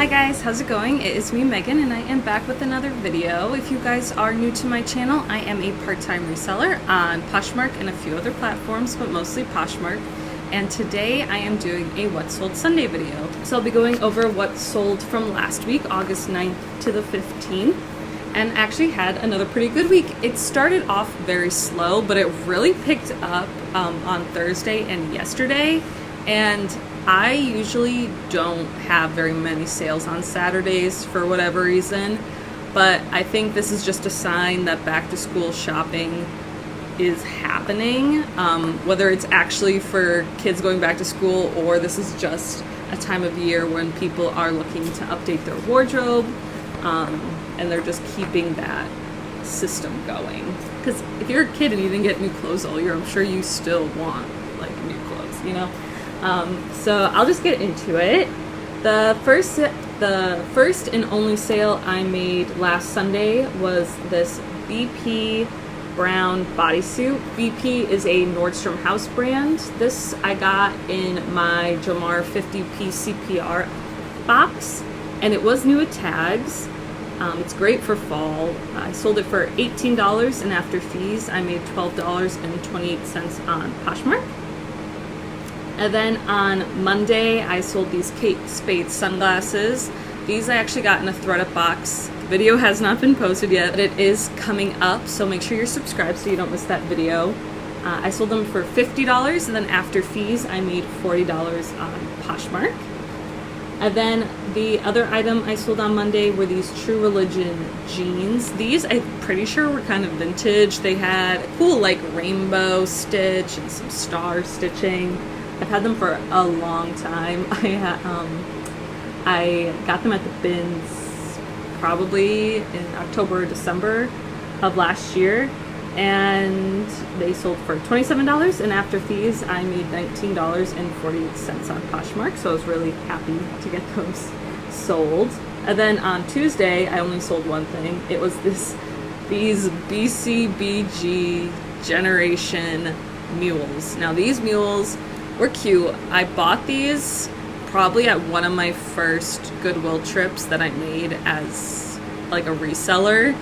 Hi guys, how's it going? It is me, Megan, and I am back with another video. If you guys are new to my channel, I am a part-time reseller on Poshmark and a few other platforms, but mostly Poshmark. And today I am doing a What Sold Sunday video. So I'll be going over what sold from last week, August 9th to the 15th, and actually had another pretty good week. It started off very slow, but it really picked up on Thursday and yesterday. And I usually don't have very many sales on Saturdays for whatever reason, but I think this is just a sign that back to school shopping is happening, whether it's actually for kids going back to school or this is just a time of year when people are looking to update their wardrobe, and they're just keeping that system going. Because if you're a kid and you didn't get new clothes all year, I'm sure you still want like new clothes, you know? So I'll just get into it. The first and only sale I made last Sunday was this BP brown bodysuit. BP is a Nordstrom House brand. This I got in my Jamar 50-piece CPR box, and it was new with tags. It's great for fall. I sold it for $18, and after fees I made $12.28 on Poshmark. And then on Monday, I sold these Kate Spade sunglasses. These I actually got in a thread-up box. The video has not been posted yet, but it is coming up, so make sure you're subscribed so you don't miss that video. I sold them for $50, and then after fees, I made $40 on Poshmark. And then the other item I sold on Monday were these True Religion jeans. These, I'm pretty sure, were kind of vintage. They had a cool, like, rainbow stitch and some star stitching. I've had them for a long time. I got them at the bins probably in October or December of last year, and they sold for $27, and after fees I made $19.48 on Poshmark, so I was really happy to get those sold. And then on Tuesday I only sold one thing. It was these Bcbg Generation Mules. Now these mules were cute. I bought these probably at one of my first Goodwill trips that I made as like a reseller.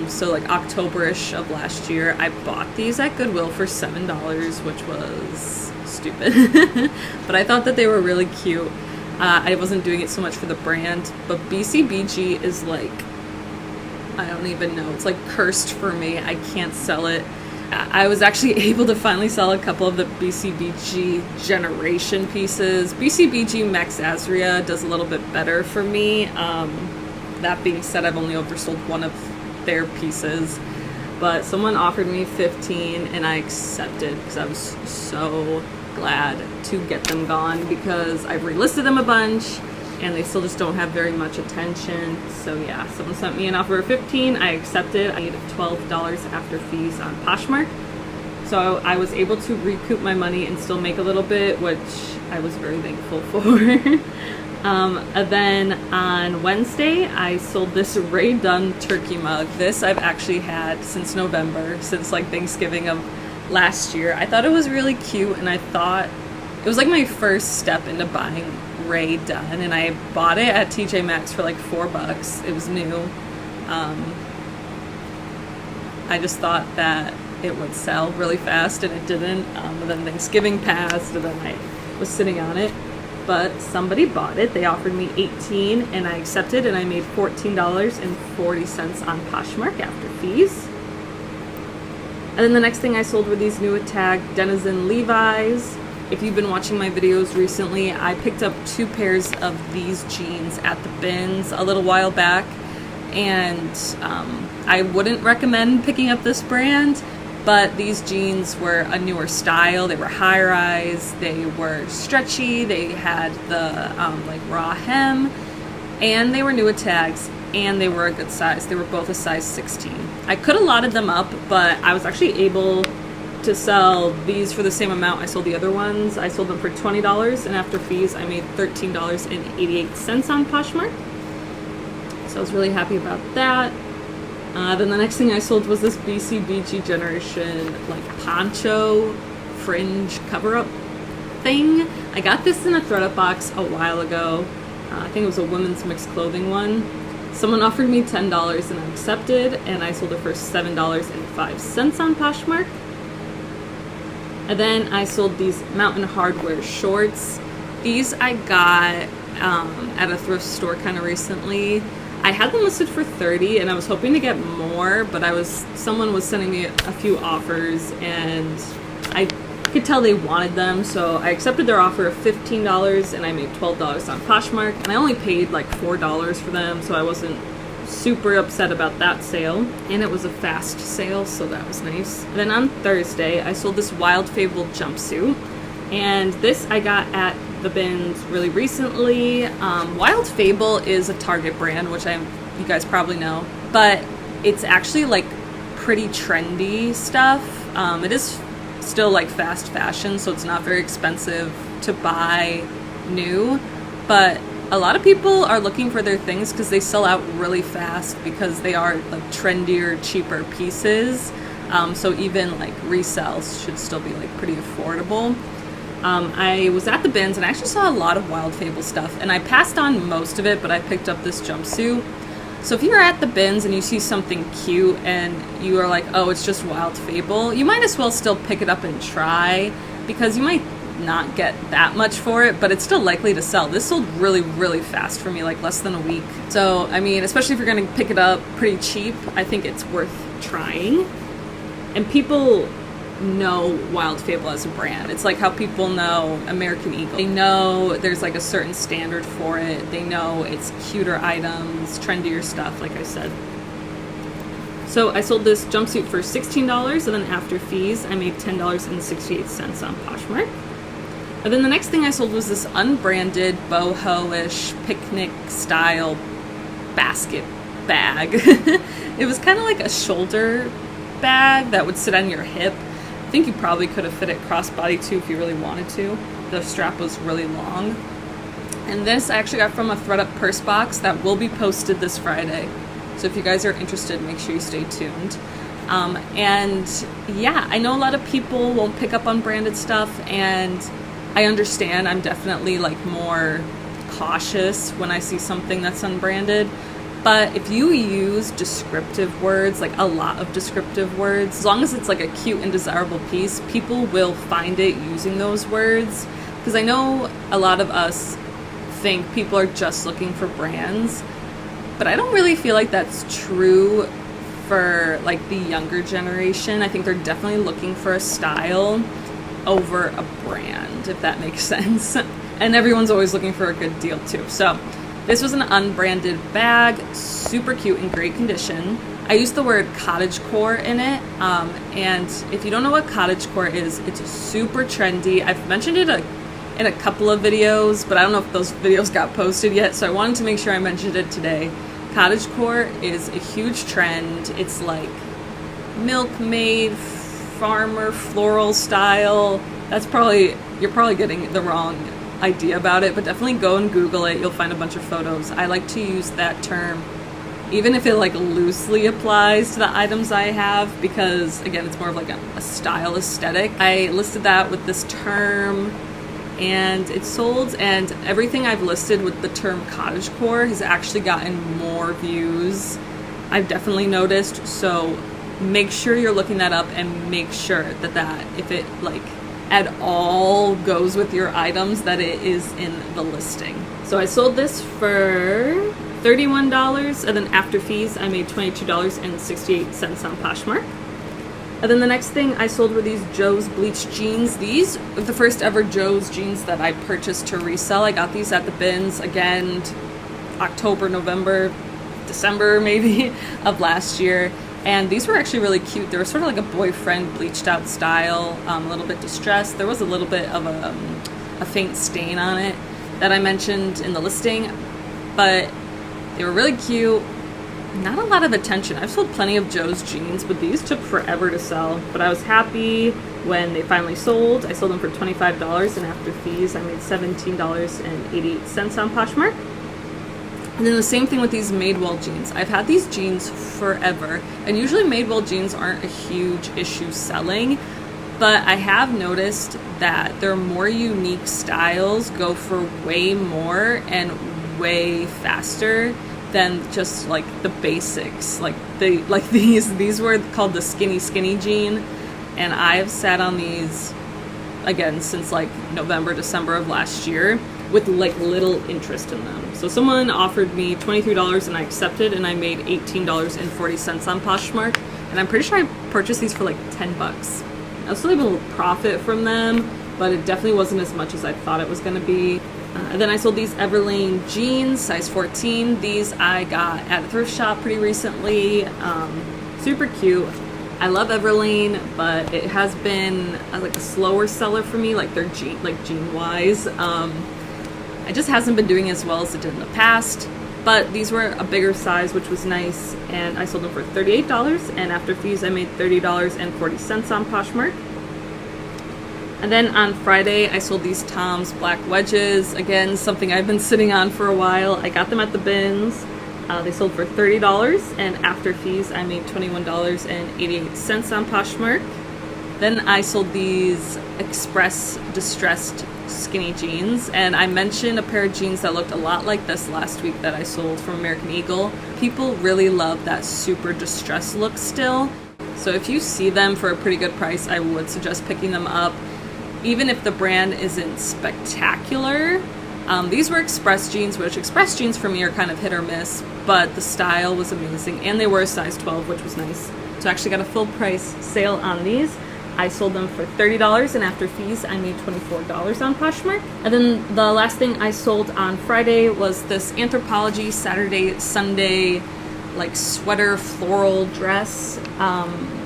So like October-ish of last year, I bought these at Goodwill for $7, which was stupid. But I thought that they were really cute. I wasn't doing it so much for the brand, but Bcbg is like, I don't even know, it's like cursed for me. I can't sell it. I was actually able to finally sell a couple of the Bcbg Generation pieces. Bcbg MEGASIS does a little bit better for me. That being said, I've only oversold one of their pieces, but someone offered me $15 and I accepted because I was so glad to get them gone, because I've relisted them a bunch and they still just don't have very much attention. So yeah, someone sent me an offer of $15, I accepted. I needed $12 after fees on Poshmark. So I was able to recoup my money and still make a little bit, which I was very thankful for. And then on Wednesday, I sold this Ray Dunn turkey mug. This I've actually had since November, since like Thanksgiving of last year. I thought it was really cute, and I thought it was like my first step into buying Ray Dunn, and I bought it at TJ Maxx for like $4. It was new. I just thought that it would sell really fast, and it didn't. And then Thanksgiving passed, and then I was sitting on it, but somebody bought it. They offered me $18, and I accepted, and I made $14.40 on Poshmark after fees. And then the next thing I sold were these new tag Denizen Levi's. If you've been watching my videos recently, I picked up 2 pairs of these jeans at the bins a little while back, and I wouldn't recommend picking up this brand, but these jeans were a newer style. They were high-rise, they were stretchy, they had the like raw hem, and they were new with tags, and they were a good size. They were both a size 16. I could have lotted them up, but I was actually able to sell these for the same amount I sold the other ones. I sold them for $20, and after fees I made $13.88 on Poshmark. So I was really happy about that. Then the next thing I sold was this Bcbg Generation like poncho fringe cover-up thing. I got this in a thread-up box a while ago, I think it was a women's mixed clothing one. Someone offered me $10 and I accepted, and I sold it for $7.05 on Poshmark. And then I sold these Mountain Hardwear shorts. These I got at a thrift store kind of recently. I had them listed for $30 and I was hoping to get more, but someone was sending me a few offers and I could tell they wanted them, so I accepted their offer of $15 and I made $12 on Poshmark, and I only paid like $4 for them, so I wasn't super upset about that sale, and it was a fast sale, so that was nice. And then on Thursday I sold this Wild Fable jumpsuit, and this I got at the bins really recently. Wild Fable is a Target brand, which you guys probably know, but it's actually like pretty trendy stuff. It is still like fast fashion, so it's not very expensive to buy new, but a lot of people are looking for their things because they sell out really fast because they are like trendier, cheaper pieces. So even like resales should still be like pretty affordable. I was at the bins and I actually saw a lot of Wild Fable stuff, and I passed on most of it, but I picked up this jumpsuit. So if you're at the bins and you see something cute and you are like, oh, it's just Wild Fable, you might as well still pick it up and try, because you might not get that much for it, but it's still likely to sell. This sold really, really fast for me, like less than a week. So, I mean, especially if you're going to pick it up pretty cheap, I think it's worth trying. And people know Wild Fable as a brand. It's like how people know American Eagle. They know there's like a certain standard for it. They know it's cuter items, trendier stuff, like I said. So I sold this jumpsuit for $16, and then after fees, I made $10.68 on Poshmark. And then the next thing I sold was this unbranded boho-ish picnic style basket bag. It was kind of like a shoulder bag that would sit on your hip. I think you probably could have fit it crossbody too if you really wanted to. The strap was really long. And this I actually got from a ThredUp purse box that will be posted this Friday. So if you guys are interested, make sure you stay tuned. And yeah, I know a lot of people won't pick up on branded stuff, and I understand. I'm definitely like more cautious when I see something that's unbranded. But if you use descriptive words, like a lot of descriptive words, as long as it's like a cute and desirable piece, people will find it using those words. Because I know a lot of us think people are just looking for brands, but I don't really feel like that's true for like the younger generation. I think they're definitely looking for a style over a brand, if that makes sense. And everyone's always looking for a good deal too. So this was an unbranded bag, super cute, in great condition. I used the word cottagecore in it, and if you don't know what cottagecore is, it's super trendy. I've mentioned it in a couple of videos, but I don't know if those videos got posted yet, so I wanted to make sure I mentioned it today. Cottagecore is a huge trend. It's like milkmaid, farmer, floral style. You're probably getting the wrong idea about it, but definitely go and Google it. You'll find a bunch of photos. I like to use that term even if it like loosely applies to the items I have, because again, it's more of like a style aesthetic. I listed that with this term and it sold, and everything I've listed with the term cottagecore has actually gotten more views, I've definitely noticed. So make sure you're looking that up and make sure that if it like at all goes with your items, that it is in the listing. So I sold this for $31, and then after fees I made $22.68 on Poshmark. And then the next thing I sold were these Joe's Bleach jeans. These are the first ever Joe's jeans that I purchased to resell. I got these at the bins again October, November, December maybe of last year. And these were actually really cute. They were sort of like a boyfriend bleached out style, a little bit distressed. There was a little bit of a faint stain on it that I mentioned in the listing, but they were really cute. Not a lot of attention. I've sold plenty of Joe's jeans, but these took forever to sell. But I was happy when they finally sold. I sold them for $25, and after fees I made $17.88 on Poshmark. And then the same thing with these Madewell jeans. I've had these jeans forever, and usually Madewell jeans aren't a huge issue selling, but I have noticed that their more unique styles go for way more and way faster than just like the basics. Like these were called the skinny jean, and I've sat on these again since like November, December of last year with like little interest in them. So someone offered me $23 and I accepted, and I made $18.40 on Poshmark, and I'm pretty sure I purchased these for like 10 bucks. I was still able to profit from them, but it definitely wasn't as much as I thought it was going to be. And then I sold these Everlane jeans, size 14. These I got at a thrift shop pretty recently. Super cute. I love Everlane, but it has been like a slower seller for me, like their jean wise. It just hasn't been doing as well as it did in the past. But these were a bigger size, which was nice, and I sold them for $38, and after fees I made $30.40 on Poshmark. And then on Friday I sold these Tom's black wedges, again something I've been sitting on for a while. I got them at the bins. They sold for $30, and after fees I made $21.88 on Poshmark. Then I sold these Express distressed skinny jeans, and I mentioned a pair of jeans that looked a lot like this last week that I sold from American Eagle. People really love that super distressed look still, so if you see them for a pretty good price, I would suggest picking them up, even if the brand isn't spectacular. These were Express jeans, which Express jeans for me are kind of hit or miss, but the style was amazing, and they were a size 12, which was nice. So I actually got a full price sale on these. I sold them for $30, and after fees I made $24 on Poshmark. And then the last thing I sold on Friday was this Anthropologie Saturday Sunday like sweater floral dress.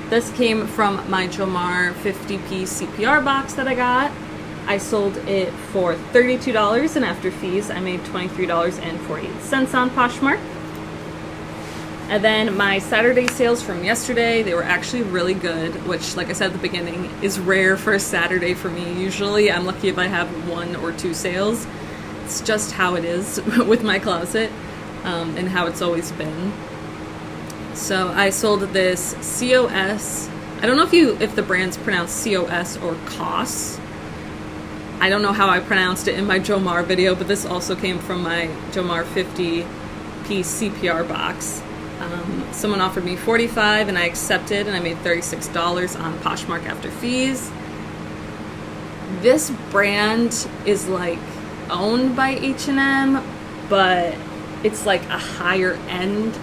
This came from my Jomar 50-piece CPR box that I got. I sold it for $32, and after fees I made $23.48 on Poshmark. And then my Saturday sales from yesterday, they were actually really good, which, like I said at the beginning, is rare for a Saturday for me. Usually I'm lucky if I have 1 or 2 sales. It's just how it is with my closet, and how it's always been. So I sold this COS. I don't know if the brand's pronounced COS or COS. I don't know how I pronounced it in my Jomar video, but this also came from my Jomar 50-piece CPR box. Someone offered me $45, and I accepted, and I made $36 on Poshmark after fees. This brand is like owned by H&M, but it's like a higher end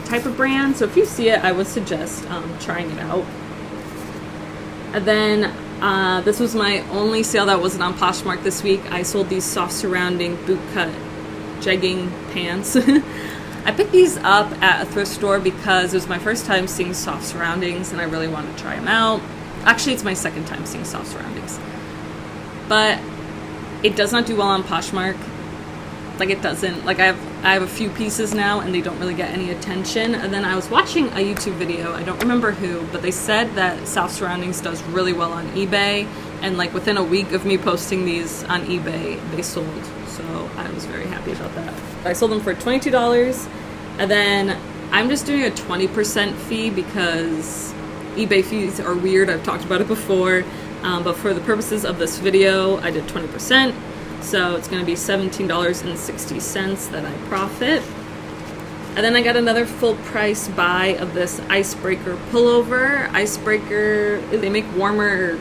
type of brand, so if you see it I would suggest trying it out. And then this was my only sale that wasn't on Poshmark this week. I sold these soft surrounding bootcut jegging pants. I picked these up at a thrift store because it was my first time seeing soft surroundings and I really wanted to try them out. Actually, it's my second time seeing soft surroundings. But it does not do well on Poshmark. Like, it doesn't. Like, I have a few pieces now and they don't really get any attention. And then I was watching a YouTube video, I don't remember who, but they said that soft surroundings does really well on eBay, and like within a week of me posting these on eBay, they sold. So I was very happy about that. I sold them for $22, and then I'm just doing a 20% fee because eBay fees are weird. I've talked about it before, but for the purposes of this video, I did 20%. So it's going to be $17.60 that I profit. And then I got another full price buy of this Icebreaker Pullover. Icebreaker, they make warmer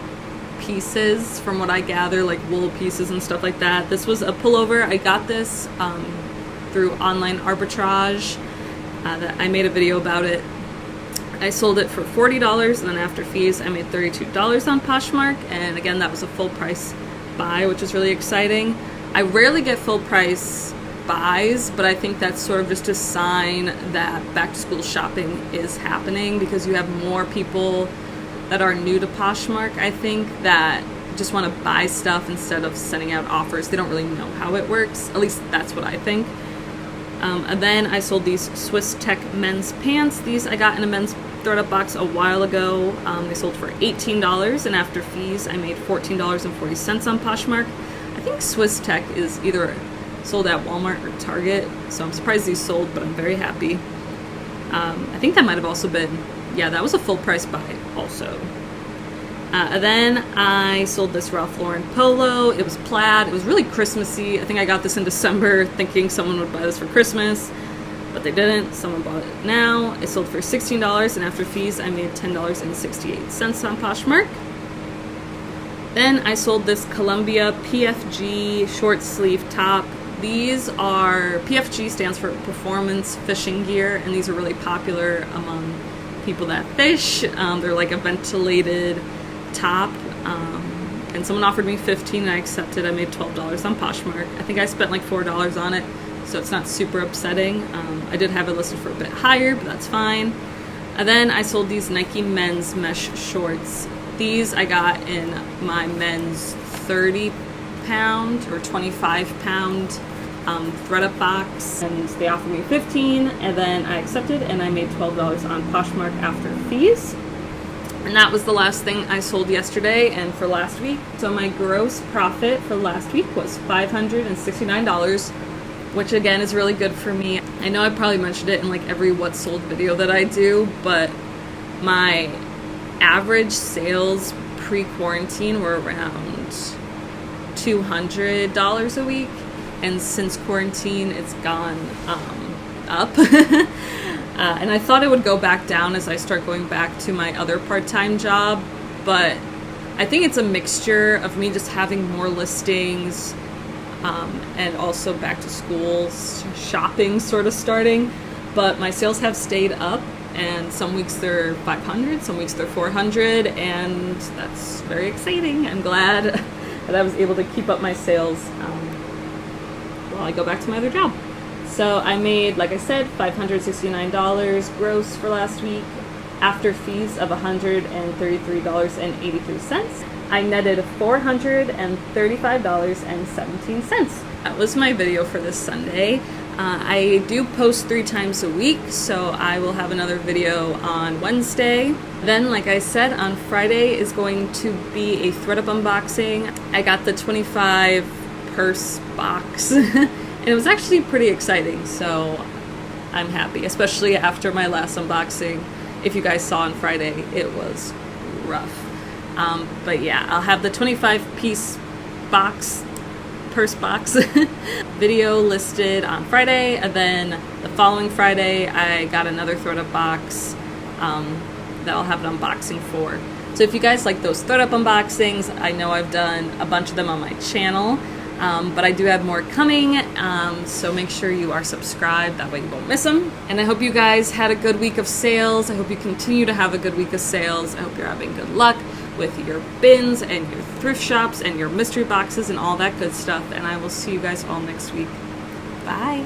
pieces from what I gather, like wool pieces and stuff like that. This was a pullover. I got this through online arbitrage. That I made a video about it. I sold it for $40, and then after fees I made $32 on Poshmark, and again that was a full price buy, which is really exciting. I rarely get full price buys, but I think that's sort of just a sign that back to school shopping is happening, because you have more people that are new to Poshmark, I think, that just want to buy stuff instead of sending out offers. They don't really know how it works. At least that's what I think. And then I sold these Swiss Tech men's pants. These I got in a men's throw-up box a while ago. They sold for $18, and after fees I made $14.40 on Poshmark. I think Swiss Tech is either sold at Walmart or Target, so I'm surprised these sold, but I'm very happy. I think that might have also been, yeah, that was a full price buy also. Then I sold this Ralph Lauren polo. It was plaid. It was really Christmassy. I think I got this in December thinking someone would buy this for Christmas, but they didn't. Someone bought it now. It sold for $16, and after fees I made $10.68 on Poshmark. Then I sold this Columbia PFG short sleeve top. These are, PFG stands for Performance Fishing Gear, and these are really popular among people that fish. They're like a ventilated top, and someone offered me $15 and I accepted. I made $12 on Poshmark. I think I spent like $4 on it, so it's not super upsetting. I did have it listed for a bit higher, but that's fine. And then I sold these Nike men's mesh shorts. These I got in my men's 30-pound or 25-pound thread-up box, and they offered me $15, and then I accepted, and I made $12 on Poshmark after fees. And that was the last thing I sold yesterday and for last week. So my gross profit for last week was $569, which again is really good for me. I know I probably mentioned it in like every what sold video that I do, but my average sales pre-quarantine were around $200 a week, and since quarantine it's gone up. And I thought it would go back down as I start going back to my other part-time job, but I think it's a mixture of me just having more listings, and also back to school shopping sort of starting. But my sales have stayed up, and some weeks they're 500, some weeks they're 400, and that's very exciting. I'm glad that I was able to keep up my sales while I go back to my other job. So I made, like I said, $569 gross for last week after fees of $133.83. I netted $435.17. That was my video for this Sunday. I do post 3 times a week, so I will have another video on Wednesday. Then, like I said, on Friday is going to be a thread-up unboxing. I got the 25 purse box. And it was actually pretty exciting, so I'm happy, especially after my last unboxing. If you guys saw on Friday, it was rough. But yeah, I'll have the 25-piece box, purse box video listed on Friday, and then the following Friday I got another thread-up box that I'll have an unboxing for. So if you guys like those thread-up unboxings, I know I've done a bunch of them on my channel. But I do have more coming, so make sure you are subscribed, that way you won't miss them. And I hope you guys had a good week of sales. I hope you continue to have a good week of sales. I hope you're having good luck with your bins and your thrift shops and your mystery boxes and all that good stuff. And I will see you guys all next week. Bye!